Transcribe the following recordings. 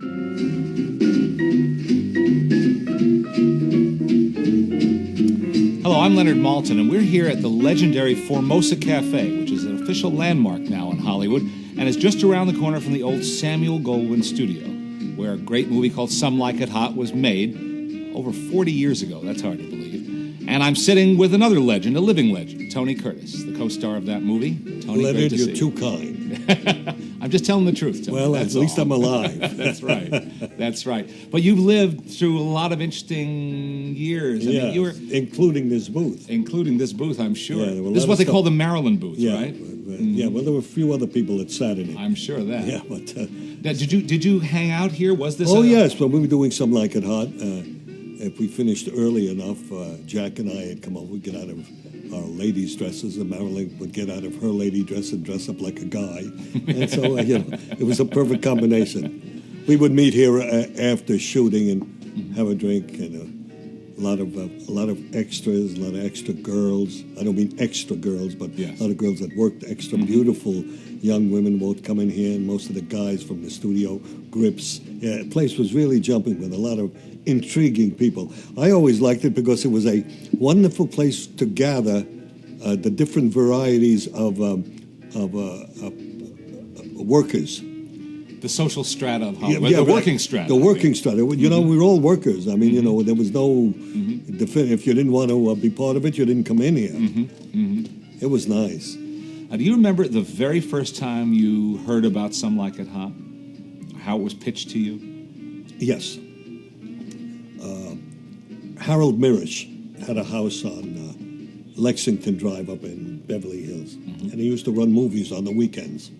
Hello, I'm Leonard Maltin, and we're here at the legendary Formosa Cafe, which is an official landmark now in Hollywood, and is just around the corner from the old Samuel Goldwyn studio, where a great movie called Some Like It Hot was made over 40 years ago. That's hard to believe. And I'm sitting with another legend, a living legend, Tony Curtis, the co-star of that movie. Tony, Leonard, you're too kind. I'm just telling the truth, Tony. Well, at least I'm alive. That's right. That's right. But you've lived through a lot of interesting years. I mean, you were including this booth. Including this booth, I'm sure. Yeah, this is what they call the Maryland booth, yeah, right? Yeah, well, there were a few other people that sat in it. I'm sure of that. Yeah, but... Now, did you hang out here? Was this... Oh, yes, when we were doing Some Like It Hot, if we finished early enough, Jack and I had come over, we'd get out of our ladies' dresses, and Marilyn would get out of her lady dress and dress up like a guy. And so, it was a perfect combination. We would meet here after shooting and have a drink, and a lot of extras, a lot of extra girls. I don't mean extra girls, but yes. A lot of girls that worked extra. Beautiful young women would come in here, and most of the guys from the studio, grips. Yeah, the place was really jumping with a lot of intriguing people. I always liked it because it was a wonderful place to gather the different varieties of workers. The social strata of Hollywood, the working strata. The working strata. You know, we were all workers. I mean, you know, there was no if you didn't want to be part of it, you didn't come in here. It was nice. Do you remember the very first time you heard about Some Like It Hot? How it was pitched to you? Yes. Harold Mirisch had a house on Lexington Drive up in Beverly Hills, and he used to run movies on the weekends.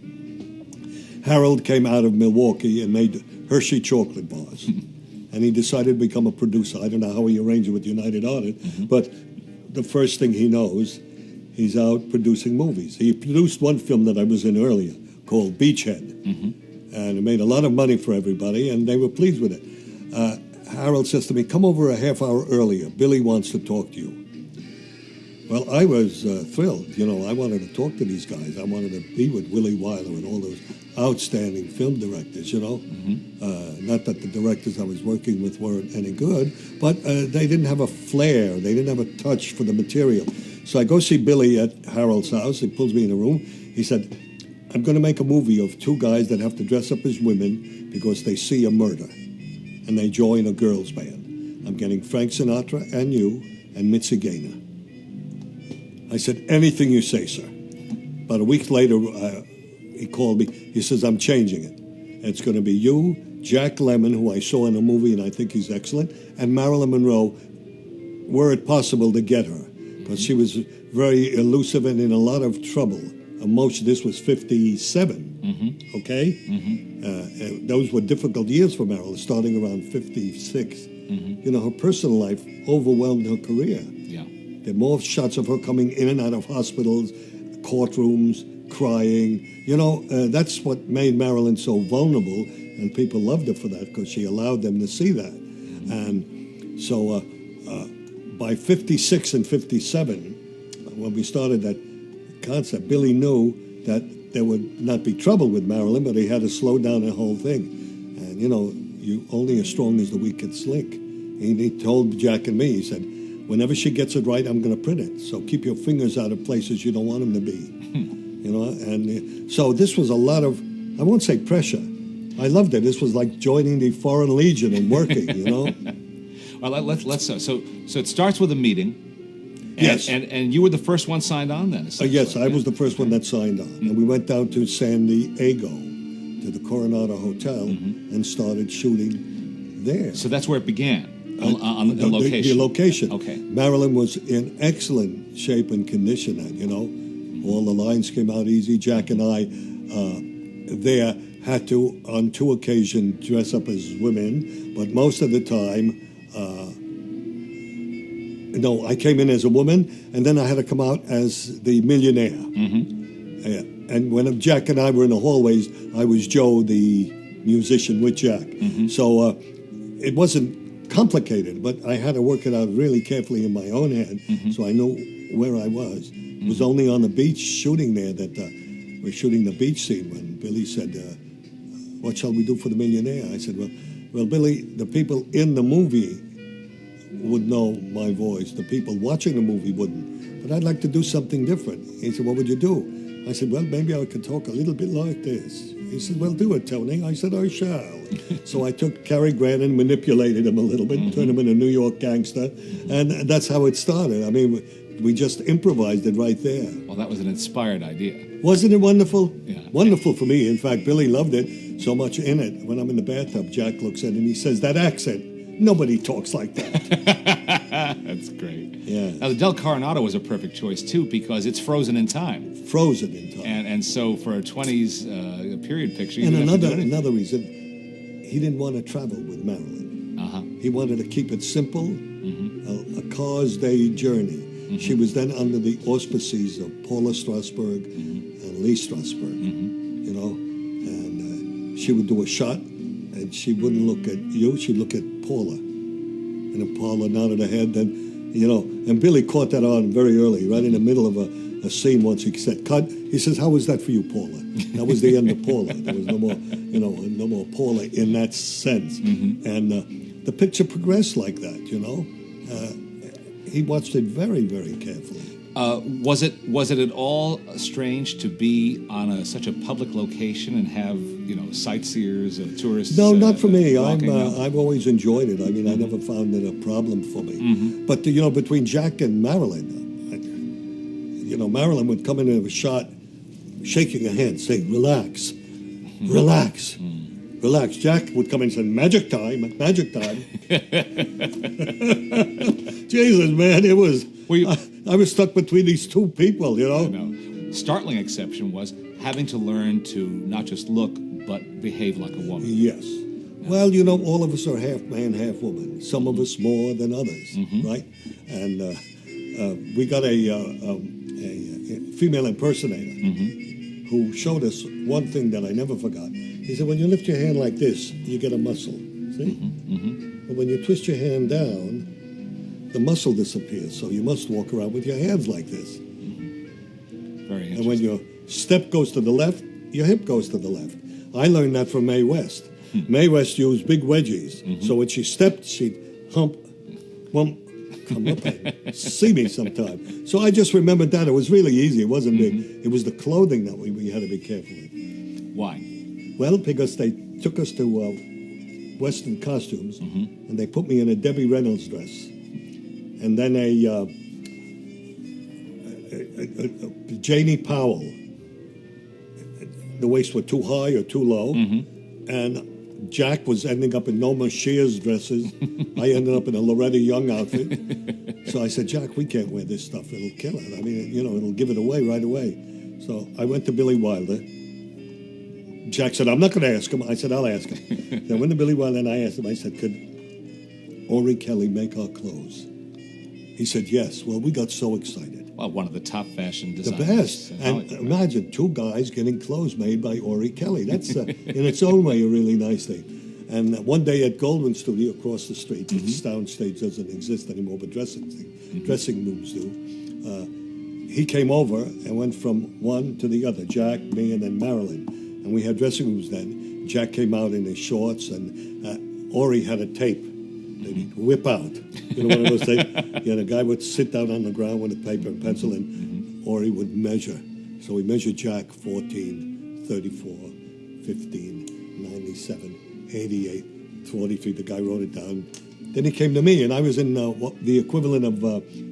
Harold came out of Milwaukee and made Hershey chocolate bars, and he decided to become a producer. I don't know how he arranged it with United Artists, but the first thing he knows, he's out producing movies. He produced one film that I was in earlier called Beachhead, and it made a lot of money for everybody, and they were pleased with it. Harold says to me, "Come over a half hour earlier. Billy wants to talk to you." Well, I was thrilled. You know, I wanted to talk to these guys. I wanted to be with Willie Wyler and all those outstanding film directors, you know. Not that the directors I was working with weren't any good, but they didn't have a flair. They didn't have a touch for the material. So I go see Billy at Harold's house. He pulls me in a room. He said, "I'm going to make a movie of two guys that have to dress up as women because they see a murder, and they join a girls' band. I'm getting Frank Sinatra and you and Mitzi Gaynor." I said, "Anything you say, sir." About a week later, he called me. He says, "I'm changing it. It's going to be you, Jack Lemmon, who I saw in a movie and I think he's excellent, and Marilyn Monroe, were it possible to get her, because she was very elusive and in a lot of trouble. Emotion. This was 57, okay? Those were difficult years for Marilyn, starting around 56. You know, her personal life overwhelmed her career. Yeah. There are more shots of her coming in and out of hospitals, courtrooms, crying. You know, that's what made Marilyn so vulnerable, and people loved her for that because she allowed them to see that. And so by 56 and 57, when we started that concept, Billy knew that there would not be trouble with Marilyn, but he had to slow down the whole thing. And, you know, you only as strong as the weakest link. And he told Jack and me, he said, "Whenever she gets it right, I'm going to print it. So keep your fingers out of places you don't want them to be." You know, and so this was a lot of, I won't say pressure. I loved it. This was like joining the Foreign Legion and working, you know. Well, let's so it starts with a meeting. Yes. And you were the first one signed on then? Yes, I was the first one that signed on. And we went down to San Diego, to the Coronado Hotel, and started shooting there. So that's where it began, on the location? The location. Okay. Marilyn was in excellent shape and condition then, you know. All the lines came out easy. Jack and I there had to, on two occasions, dress up as women, but most of the time, no, I came in as a woman, and then I had to come out as the millionaire. And when Jack and I were in the hallways, I was Joe, the musician, with Jack. So it wasn't complicated, but I had to work it out really carefully in my own head, so I knew where I was. It was only on the beach shooting there that we're shooting the beach scene when Billy said, what shall we do for the millionaire? I said, well, Billy, the people in the movie would know my voice. The people watching the movie wouldn't. But I'd like to do something different. He said, what would you do? I said, well, maybe I could talk a little bit like this. He said, well, do it, Tony. I said, I shall. So I took Cary Grant and manipulated him a little bit, turned him into a New York gangster, and that's how it started. I mean, we just improvised it right there. Well, that was an inspired idea. Wasn't it wonderful? Yeah. Wonderful for me. In fact, Billy loved it so much in it. When I'm in the bathtub, Jack looks at it and he says, that accent, nobody talks like that. That's great. Yeah. Now, the Del Coronado was a perfect choice, too, because it's frozen in time. Frozen in time. And so for a 2020s period picture... And you didn't have to do anything. another reason, he didn't want to travel with Marilyn. Uh-huh. He wanted to keep it simple, a Cars Day journey. She was then under the auspices of Paula Strasberg and Lee Strasberg, you know, and she would do a shot, and she wouldn't look at you, she'd look at Paula. And if Paula nodded her head, then, you know, and Billy caught that on very early, right in the middle of a scene once he said, cut. He says, how was that for you, Paula? That was the end of Paula. There was no more, you know, no more Paula in that sense. And the picture progressed like that, you know. He watched it very, very carefully. Was it at all strange to be on such a public location and have, you know, sightseers, tourists? No, not for me. walking I've always enjoyed it. I mean, I never found it a problem for me. But you know, between Jack and Marilyn, you know, Marilyn would come into a shot, shaking her hand, saying, "Relax, relax." Relax. Jack would come in and say, magic time, magic time. Jesus, man, it was... I was stuck between these two people, you know? No. Startling exception was having to learn to not just look, but behave like a woman. Yes. Well, you know, all of us are half man, half woman. Some of us more than others, right? And we got a female impersonator who showed us one thing that I never forgot. He said, when you lift your hand like this, you get a muscle, see? But when you twist your hand down, the muscle disappears. So you must walk around with your hands like this. Very interesting. And when your step goes to the left, your hip goes to the left. I learned that from Mae West. Mae West used big wedgies. So when she stepped, she'd come up and see me sometime. So I just remembered that. It was really easy. It wasn't big. It was the clothing that we had to be careful with. Why? Well, because they took us to Western costumes, and they put me in a Debbie Reynolds dress, and then a Janie Powell. The waists were too high or too low, and Jack was ending up in Norma Shear's dresses. I ended up in a Loretta Young outfit. So I said, Jack, we can't wear this stuff. It'll kill it. I mean, you know, it'll give it away right away. So I went to Billy Wilder. Jack said, I'm not going to ask him. I said, I'll ask him. Then I went to Billy Wilder and I asked him, I said, could Ori Kelly make our clothes? He said, yes. Well, we got so excited. Well, one of the top fashion The designers. best. in And Hollywood. imagine two guys getting clothes made by Ori Kelly. That's, in its own way, a really nice thing. And one day at Goldwyn Studio across the street, the soundstage doesn't exist anymore, but dressing rooms do. He came over and went from one to the other, Jack, me, and then Marilyn. And we had dressing rooms then. Jack came out in his shorts, and Ori had a tape that he'd whip out. You know, one of those tapes? Yeah, the guy would sit down on the ground with a paper and pencil, and Ori would measure. So he measured Jack 14, 34, 15, 97, 88, 43. The guy wrote it down. Then he came to me, and I was in the equivalent of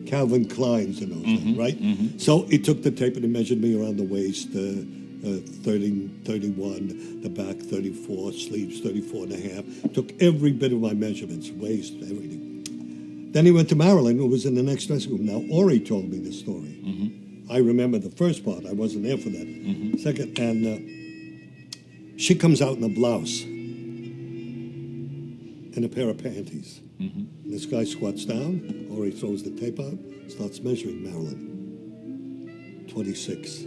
Calvin Klein's in those days, right? So he took the tape and he measured me around the waist, 30, 31, the back 34, sleeves 34 and a half. Took every bit of my measurements, waist, everything. Then he went to Marilyn, who was in the next dressing room. Now, Ori told me the story. I remember the first part. I wasn't there for that. Second, and she comes out in a blouse and a pair of panties. This guy squats down, Ori throws the tape out, starts measuring Marilyn. 26,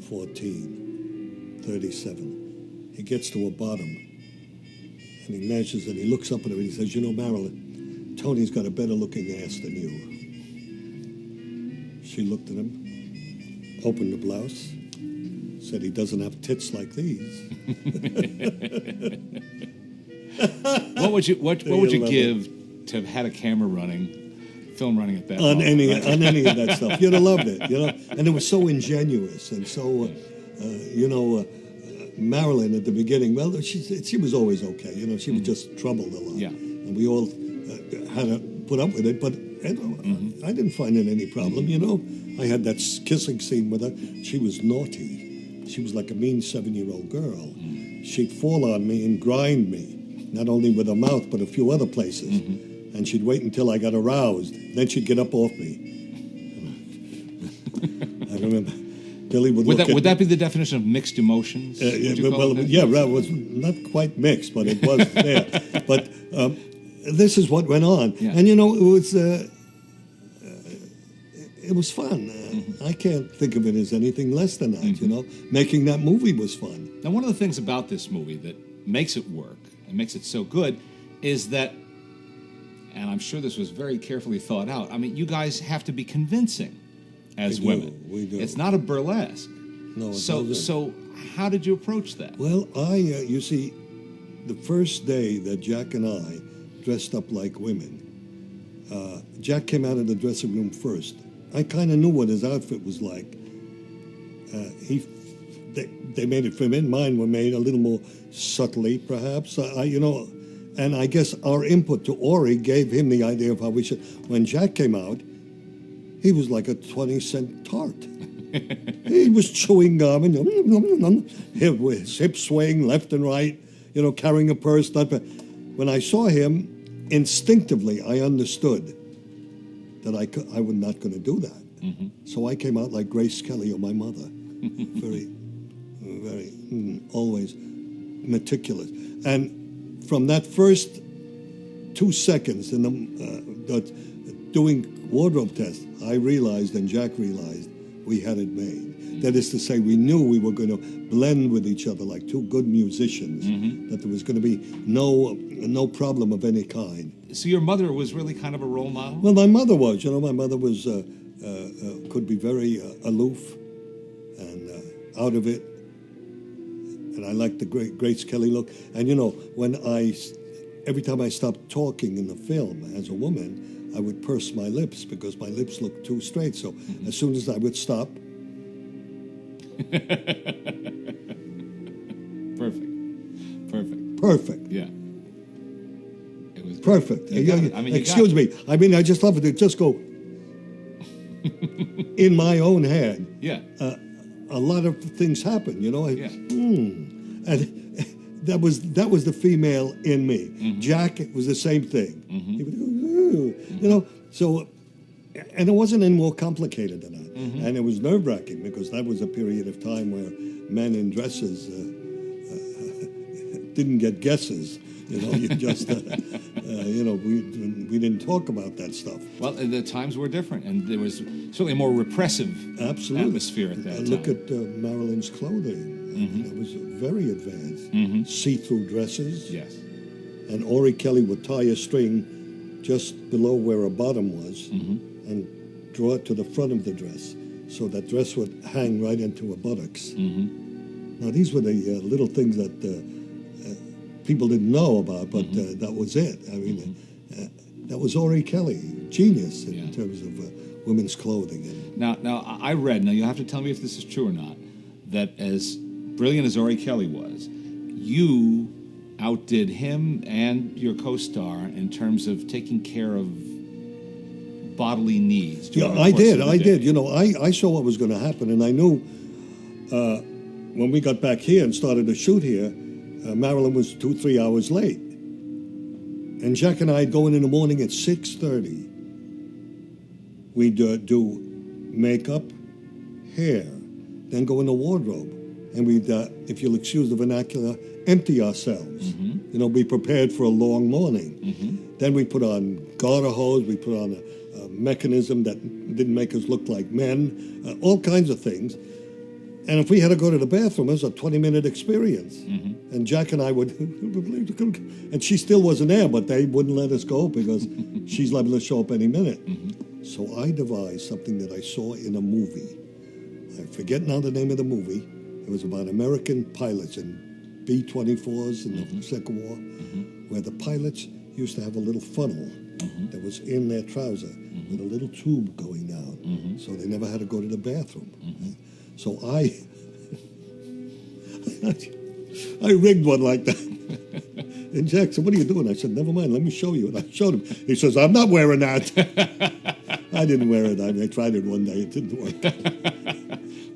14, 37. He gets to a bottom, and he measures and he looks up at her and he says, you know, Marilyn, Tony's got a better looking ass than you. She looked at him, opened the blouse, said he doesn't have tits like these. What would you give to have had a camera running, film running at that on moment? any of that stuff? You'd have loved it, And it was so ingenuous and so, Marilyn at the beginning. Well, she was always okay. She was just troubled a lot. Yeah. And we all had to put up with it. But I didn't find it any problem. I had that kissing scene with her. She was naughty. She was like a mean 7-year-old girl. She'd fall on me and grind me, not only with her mouth but a few other places. And she'd wait until I got aroused. Then she'd get up off me. I remember Billy would Would that be the definition of mixed emotions? It was not quite mixed, but it was there. But this is what went on. Yeah. And, it was fun. I can't think of it as anything less than that, Making that movie was fun. Now, one of the things about this movie that makes it work and makes it so good is that, and I'm sure this was very carefully thought out, you guys have to be convincing as women. We do. It's not a burlesque. No, So how did you approach that? Well, you see, the first day that Jack and I dressed up like women, Jack came out of the dressing room first. I kind of knew what his outfit was like. They made it for him. Mine were made a little more subtly, perhaps. And I guess our input to Ori gave him the idea of how we should. When Jack came out, he was like a 20-cent tart. He was chewing gum and his hips swaying left and right, carrying a purse. When I saw him, instinctively I understood that I was not going to do that. So I came out like Grace Kelly or my mother, very, very, always meticulous. And from that first 2 seconds in the doing wardrobe test, I realized and Jack realized we had it made. That is to say, we knew we were going to blend with each other like two good musicians, that there was going to be no problem of any kind. So your mother was really kind of a role model? Well, my mother was. My mother was could be very aloof and out of it. And I liked the Grace Kelly look. And, when every time I stopped talking in the film as a woman, I would purse my lips because my lips looked too straight. So as soon as I would stop. Perfect. Yeah. It was perfect. Excuse me. I just love it to just go in my own head. Yeah. A lot of things happen, Yeah. And that was the female in me. Jack was the same thing. He would go, So, and it wasn't any more complicated than that. And it was nerve-wracking because that was a period of time where men in dresses didn't get guesses. You just, we didn't talk about that stuff. Well, the times were different, and there was certainly a more repressive atmosphere at that time. Look at Marilyn's clothing. It was very advanced. See-through dresses. Yes. And Ori Kelly would tie a string just below where her bottom was and draw it to the front of the dress. So that dress would hang right into her buttocks. Now, these were the little things that people didn't know about, but that was it. I mean, that was Ori Kelly, genius in terms of women's clothing. And now, I read, now you'll have to tell me if this is true or not, that as brilliant as Ori Kelly was, you outdid him and your co-star in terms of taking care of bodily needs. Yeah, I did. I saw what was going to happen, and I knew when we got back here and started to shoot here, Marilyn was 2-3 hours late. And Jack and I'd go in the morning at 6:30. We'd do makeup, hair, then go in the wardrobe. And we'd, if you'll excuse the vernacular, empty ourselves. Be prepared for a long morning. Then we put on garter hose, we put on a mechanism that didn't make us look like men, all kinds of things. And if we had to go to the bathroom, it was a 20-minute experience. And Jack and I would, and she still wasn't there, but they wouldn't let us go because she's liable to show up any minute. So I devised something that I saw in a movie. I forget now the name of the movie, It was about American pilots in B-24s in the Second War, where the pilots used to have a little funnel that was in their trouser with a little tube going down, so they never had to go to the bathroom. So I rigged one like that. And Jack said, "What are you doing?" I said, "Never mind, let me show you." And I showed him. He says, "I'm not wearing that." I didn't wear it. I tried it one day. It didn't work.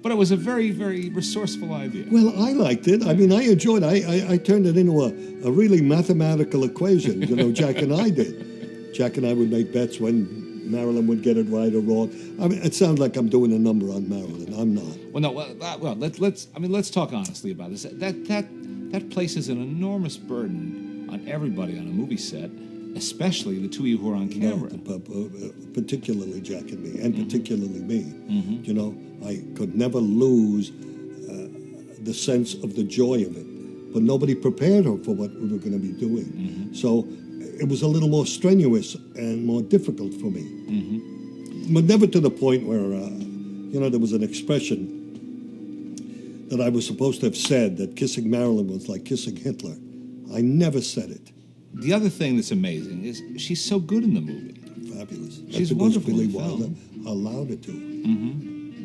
But it was a very, very resourceful idea. Well, I liked it. I mean, I enjoyed it. I turned it into a really mathematical equation. You know, Jack and I did. Jack and I would make bets when Marilyn would get it right or wrong. I mean, it sounds like I'm doing a number on Marilyn. I'm not. Well, no. Well, let's talk honestly about this. That places an enormous burden on everybody on a movie set, especially the two of you who are on camera. No, particularly Jack and me, and particularly me. You know, I could never lose the sense of the joy of it. But nobody prepared her for what we were going to be doing. So it was a little more strenuous and more difficult for me. But never to the point where, you know, there was an expression that I was supposed to have said that kissing Marilyn was like kissing Hitler. I never said it. The other thing that's amazing is she's so good in the movie. Fabulous. She's That's wonderful Billy in the Wilder film. allowed her to.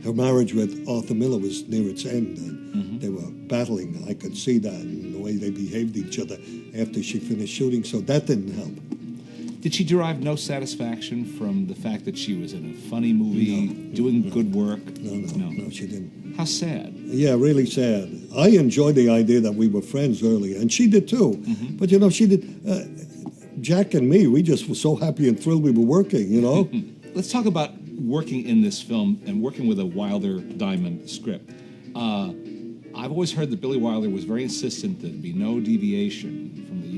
Her marriage with Arthur Miller was near its end, and they were battling. I could see that in the way they behaved each other after she finished shooting, so that didn't help. Did she derive no satisfaction from the fact that she was in a funny movie, doing good work? No, she didn't. How sad. Yeah, really sad. I enjoyed the idea that we were friends early, and she did too. But, you know, she did. Jack and me, we just were so happy and thrilled we were working, you know? Let's talk about working in this film and working with a Wilder Diamond script. I've always heard that Billy Wilder was very insistent that there be no deviation from the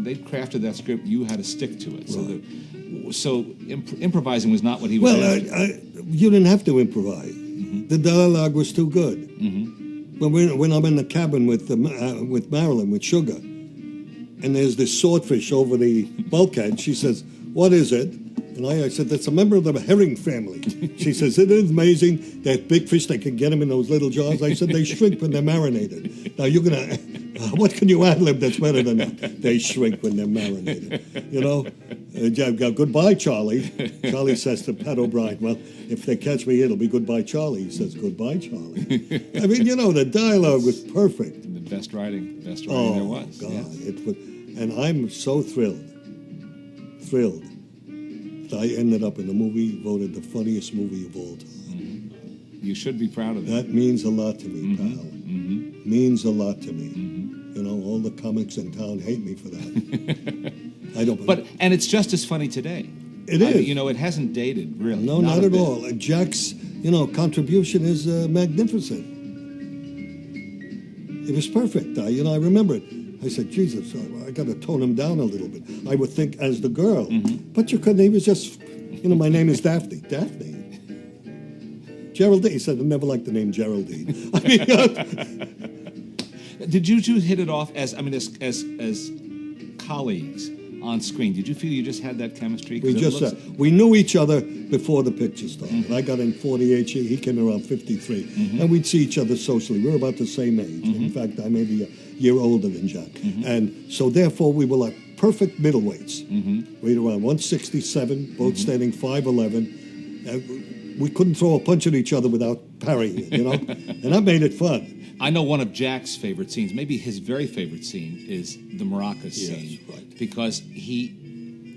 they crafted that script. You had to stick to it. Right. So improvising was not what he was. Well, you didn't have to improvise. The dialogue was too good. When I'm in the cabin with Marilyn with Sugar, and there's this swordfish over the bulkhead, she says, "What is it?" And I said, "That's a member of the herring family." She says, "It is amazing that big fish, they can get them in those little jars." I said, "They shrink when they're marinated." Now, you're going to, what can you ad-lib that's better than that? They shrink when they're marinated. You know? Goodbye, Charlie. Charlie says to Pat O'Brien, "Well, if they catch me, it'll be goodbye, Charlie." He says, "Goodbye, Charlie." I mean, you know, the dialogue was perfect. The best writing there was. God, yeah. it was, and I'm so thrilled. I ended up in a movie voted the funniest movie of all time. You should be proud of that. That means a lot to me, pal. Means a lot to me. You know, all the comics in town hate me for that. I don't. And it's just as funny today. It is. You know, it hasn't dated really. No, not at all. Jack's, you know, contribution is magnificent. It was perfect. I remember it. I said, Jesus, I got to tone him down a little bit. I would think as the girl. But you couldn't. He was just, you know, my name is Daphne. Daphne? Geraldine. He said, I never liked the name Geraldine. I mean, did you two hit it off as colleagues on screen? Did you feel you just had that chemistry? We knew each other before the picture started. I got in 48, he came around 53. And we'd see each other socially. We were about the same age. In fact, I may be a year older than Jack. And so therefore we were like perfect middleweights. Right around 167, both standing 5'11". We couldn't throw a punch at each other without parrying it, you know? And that made it fun. I know one of Jack's favorite scenes, maybe his very favorite scene, is the maracas scene. Right. Because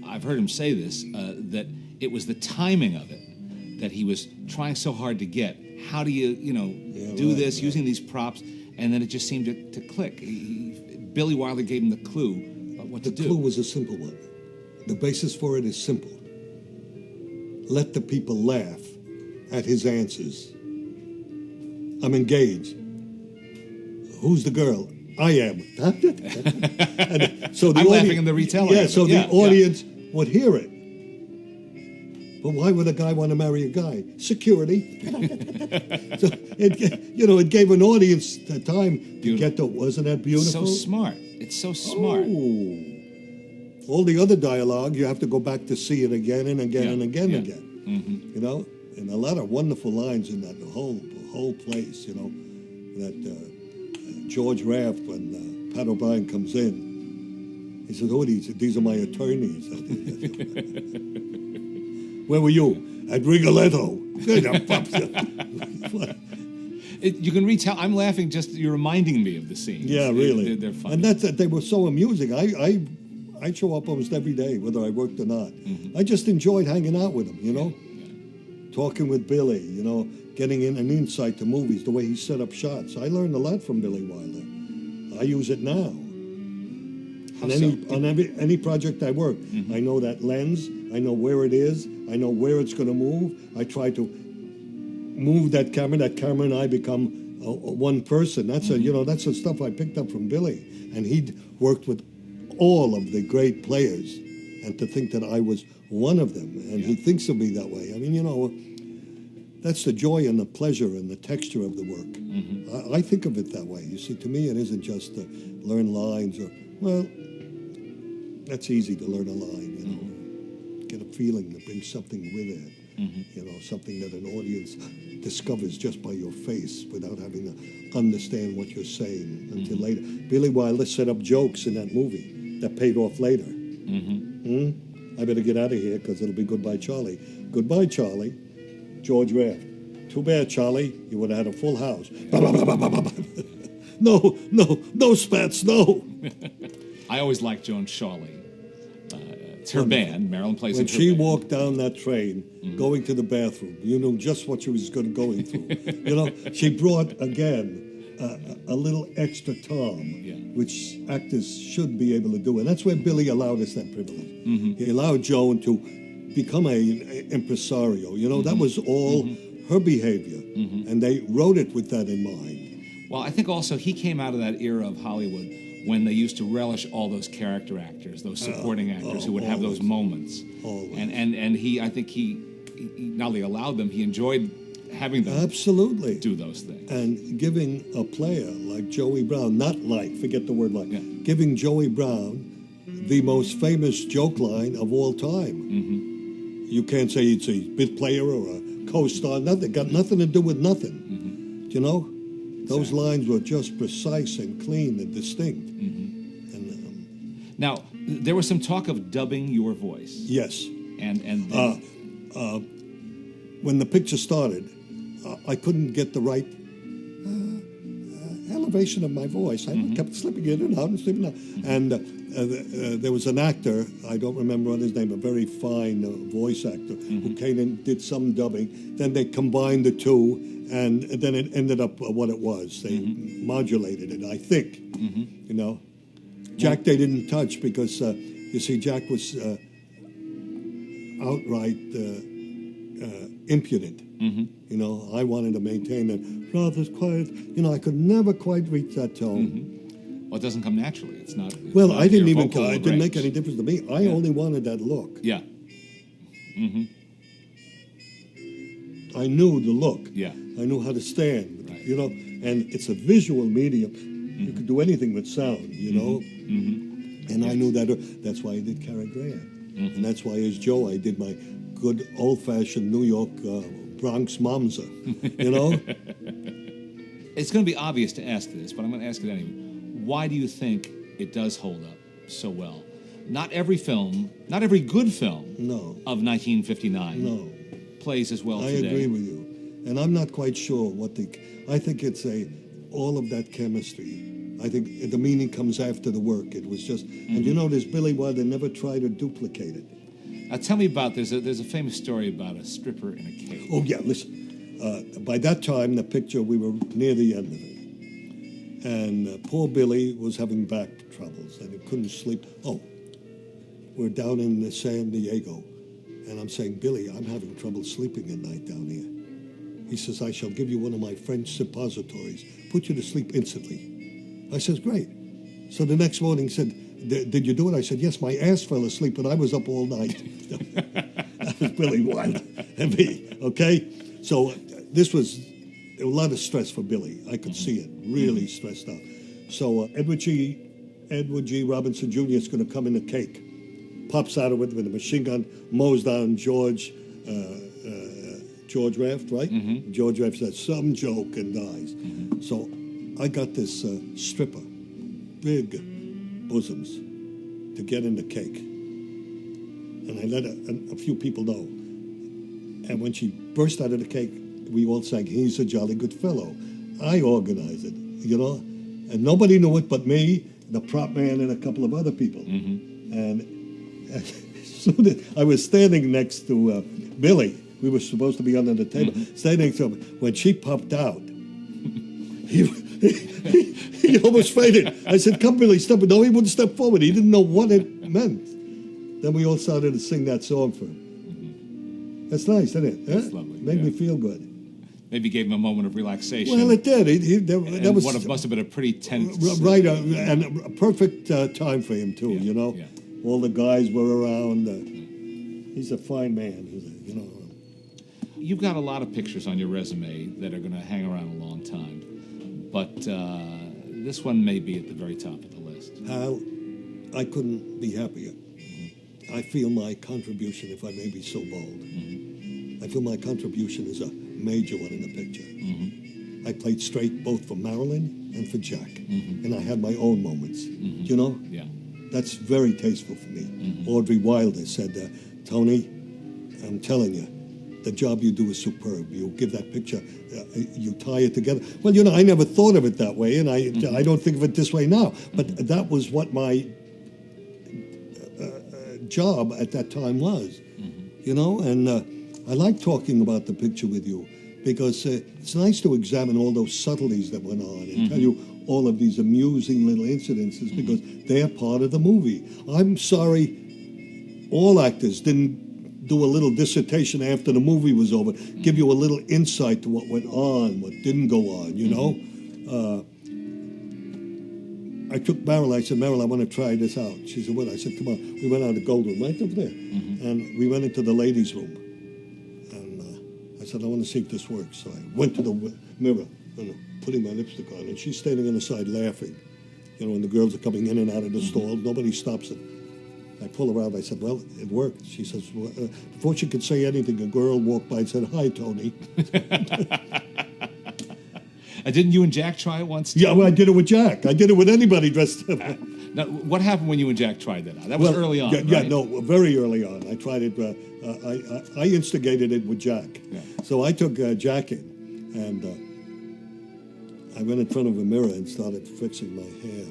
I've heard him say this, that it was the timing of it that he was trying so hard to get. How do you do this using these props? And then it just seemed to click. Billy Wilder gave him the clue about what to do. The clue was a simple one. The basis for it is simple. Let the people laugh at his answers. I'm engaged. Who's the girl? I am. So I'm laughing in the retelling. Yeah, so the audience would hear it. But why would a guy want to marry a guy? Security. So it gave an audience the time to get to. Wasn't that beautiful? So smart. It's so smart. Oh. All the other dialogue, you have to go back to see it again and again and again and again. You know, and a lot of wonderful lines in that whole place. You know, that George Raft, when Pat O'Brien comes in, he says, "Oh, these are my attorneys." Where were you? At Rigoletto. You can retell. I'm laughing just you're reminding me of the scenes. Yeah, really. They're funny. And they were so amusing. I show up almost every day, whether I worked or not. I just enjoyed hanging out with him, you know, talking with Billy, you know, getting in an insight to movies, the way he set up shots. I learned a lot from Billy Wilder. I use it now. On any project I work, I know that lens. I know where it is. I know where it's going to move. I try to move that camera. That camera and I become one person. That's that's the stuff I picked up from Billy. And he'd worked with all of the great players, and to think that I was one of them, and he thinks of me that way. I mean, you know, that's the joy and the pleasure and the texture of the work. I think of it that way. You see, to me, it isn't just to learn lines or, well, that's easy to learn a line, you know. Get a feeling to bring something with it, you know, something that an audience discovers just by your face without having to understand what you're saying until later. Billy Wilder set up jokes in that movie that paid off later. I better get out of here because it'll be Goodbye, Charlie. Goodbye, Charlie. George Raft. Too bad, Charlie. You would have had a full house. No, Spats, no. I always liked Joan Shawley. It's her band. Marilyn plays when in her she band. walked down that train, going to the bathroom, you knew just what she was going through. You know, she brought, again, a little extra calm, which actors should be able to do. And that's where Billy allowed us that privilege. He allowed Joan to become an impresario. You know, that was all her behavior. And they wrote it with that in mind. Well, I think also he came out of that era of Hollywood when they used to relish all those character actors, those supporting actors who would have those moments. Always. And I think he not only allowed them, he enjoyed having them absolutely do those things. And giving a player like Joey Brown, forget the word like, giving Joey Brown the most famous joke line of all time. You can't say it's a bit player or a co-star, nothing, got nothing to do with nothing. You know? Those lines were just precise and clean and distinct. And, now, there was some talk of dubbing your voice. yes. And When the picture started, I couldn't get the right elevation of my voice. I kept slipping in and out and slipping out. And there was an actor, I don't remember his name, a very fine voice actor, who came in, did some dubbing. Then they combined the two, and then it ended up what it was. They modulated it, I think. You know, Jack they didn't touch because you see, Jack was outright impudent. You know, I wanted to maintain that rather quiet. You know, I could never quite reach that tone. Well, it doesn't come naturally. It's not. Well, not I didn't your even. vocal It didn't make range. any difference to me. I only wanted that look. Yeah. I knew the look. Yeah. I knew how to stand. Right. You know, and it's a visual medium. You could do anything with sound. You know. And I knew that. That's why I did Cary Grant, and that's why as Joe I did my good old-fashioned New York Bronx Mamza. You know. It's going to be obvious to ask this, but I'm going to ask it anyway. Why do you think it does hold up so well? Not every film, not every good film of 1959 plays as well today. I agree with you. And I'm not quite sure I think it's all of that chemistry. I think the meaning comes after the work. It was just, and you notice Billy Wilder never tried to duplicate it. Now tell me about, there's a famous story about a stripper in a cave. Oh yeah, listen. By that time, the picture, we were near the end of it. And poor Billy was having back troubles and he couldn't sleep. Oh, we're down in San Diego. And I'm saying, Billy, I'm having trouble sleeping at night down here. He says, I shall give you one of my French suppositories. Put you to sleep instantly. I says, great. So the next morning he said, did you do it? I said, yes, my ass fell asleep, but I was up all night. That was Billy Wilder and me, okay? So this was a lot of stress for Billy. I could see it, really stressed out. So Edward G. Robinson Jr. is going to come in a cake. Pops out of it with a machine gun, mows down George Raft, right? George Raft says some joke and dies. So I got this stripper, big bosoms, to get in the cake. And I let a few people know. And when she burst out of the cake, we all sang, "He's a jolly good fellow." I organized it, you know, and nobody knew it but me, the prop man, and a couple of other people. And soon I was standing next to Billy. We were supposed to be under the table, standing to him. When she popped out, he almost fainted. I said, "Come, Billy, step." No, he wouldn't step forward. He didn't know what it meant. Then we all started to sing that song for him. That's nice, isn't it? That's lovely. Made me feel good. Maybe gave him a moment of relaxation. Well, it did. That was what must have been a pretty tense... Right, and a perfect time for him, too, you know? Yeah. All the guys were around. He's a fine man, you know. You've got a lot of pictures on your resume that are going to hang around a long time. But this one may be at the very top of the list. Hal, I couldn't be happier. I feel my contribution, if I may be so bold, I feel my contribution is a major one in the picture. I played straight both for Marilyn and for Jack, and I had my own moments. You know? Yeah. That's very tasteful for me. Audrey Wilder said, "Tony, I'm telling you, the job you do is superb. You give that picture, you tie it together." Well, you know, I never thought of it that way, and I don't think of it this way now. But that was what my job at that time was, you know. And I like talking about the picture with you because it's nice to examine all those subtleties that went on and tell you all of these amusing little incidences because they're part of the movie. I'm sorry all actors didn't do a little dissertation after the movie was over, give you a little insight to what went on, what didn't go on, you know. I took Meryl, I said, "Meryl, I want to try this out." She said, "What?" I said, "Come on." We went out to Gold Room, right over there. And we went into the ladies' room. And I said, "I want to see if this works." So I went to the mirror, putting my lipstick on, and she's standing on the side laughing. You know, and the girls are coming in and out of the stall. Nobody stops it. I pull her out. I said, "Well, it worked." She says, well, before she could say anything, a girl walked by and said, "Hi, Tony." Didn't you and Jack try it once? Too? Yeah, well, I did it with Jack. I did it with anybody dressed up. Now, what happened when you and Jack tried that out? That was early on, Yeah, right? no, very early on. I tried it. I instigated it with Jack. Yeah. So I took Jack in, and I went in front of a mirror and started fixing my hair.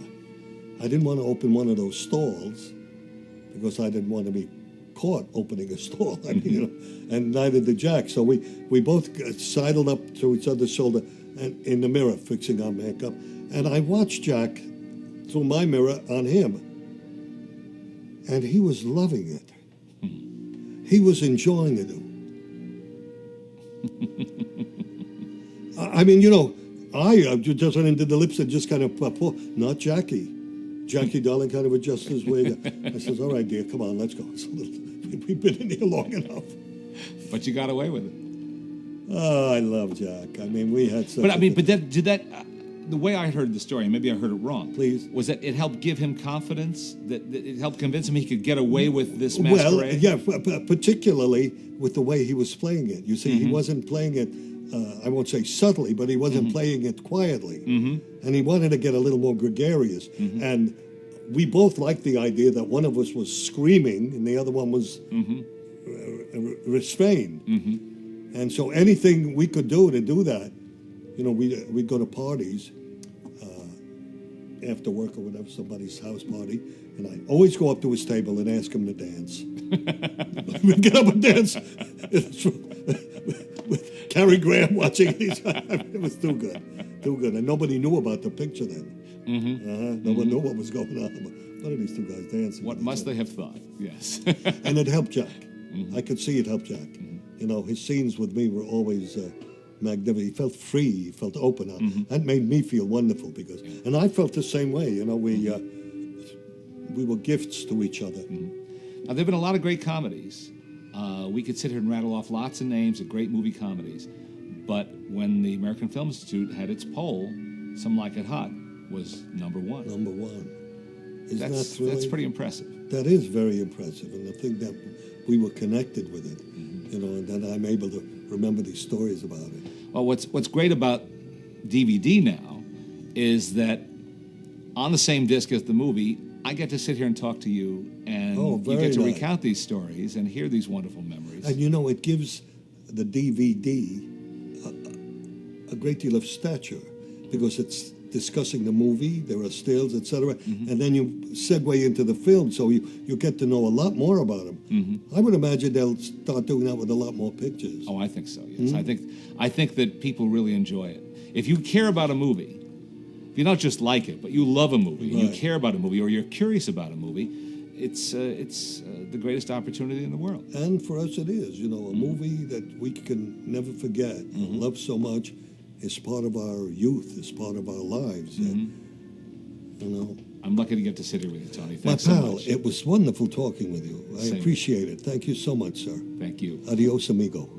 I didn't want to open one of those stalls because I didn't want to be caught opening a stall. I mean, you know, and neither did Jack. So we both sidled up to each other's shoulder and in the mirror fixing our makeup. And I watched Jack through my mirror on him. And he was loving it. He was enjoying it. I mean, you know, I just went into the lips and just kind of, not Jackie. Jackie, darling, kind of adjusted his wig. I says, "All right, dear, come on, let's go. We've been in here long enough." But you got away with it. Oh, I love Jack. I mean, we had such the way I heard the story, maybe I heard it wrong. Please. Was that it helped give him confidence? That it helped convince him he could get away with this masquerade? Well, yeah, particularly with the way he was playing it. You see, he wasn't playing it, I won't say subtly, but he wasn't playing it quietly. And he wanted to get a little more gregarious. And we both liked the idea that one of us was screaming and the other one was restrained. And so anything we could do to do that, you know, we'd go to parties after work or whatever, somebody's house party, and I'd always go up to his table and ask him to dance. We'd get up and dance with Cary Graham watching. It was too good. And nobody knew about the picture then. No one knew what was going on. What are these two guys dancing? What must they have thought? Yes. And it helped Jack. I could see it helped Jack. You know, his scenes with me were always magnificent. He felt free. He felt open. That made me feel wonderful because, and I felt the same way. You know, we were gifts to each other. Now, there have been a lot of great comedies. We could sit here and rattle off lots of names of great movie comedies. But when the American Film Institute had its poll, Some Like It Hot was number one. Number one. Isn't that thrilling? That's pretty impressive. That is very impressive. And the thing that we were connected with it, you know, and that I'm able to remember these stories about it. Well, what's great about DVD now is that on the same disc as the movie, I get to sit here and talk to you, and you very get to nice. recount these stories and hear these wonderful memories. And you know, it gives the DVD a great deal of stature because it's discussing the movie, there are stills, etc., and then you segue into the film, so you get to know a lot more about them. I would imagine they'll start doing that with a lot more pictures. Oh, I think so, yes. I think that people really enjoy it. If you care about a movie, if you don't just like it, but you love a movie, you care about a movie, or you're curious about a movie, it's the greatest opportunity in the world. And for us it is, you know, a movie that we can never forget, love so much. It's part of our youth. It's part of our lives. And, you know, I'm lucky to get to sit here with you, Tony. my Thanks so pal, much. it was wonderful talking with you. I Same. appreciate it. Thank you so much, sir. Thank you. Adios, amigo.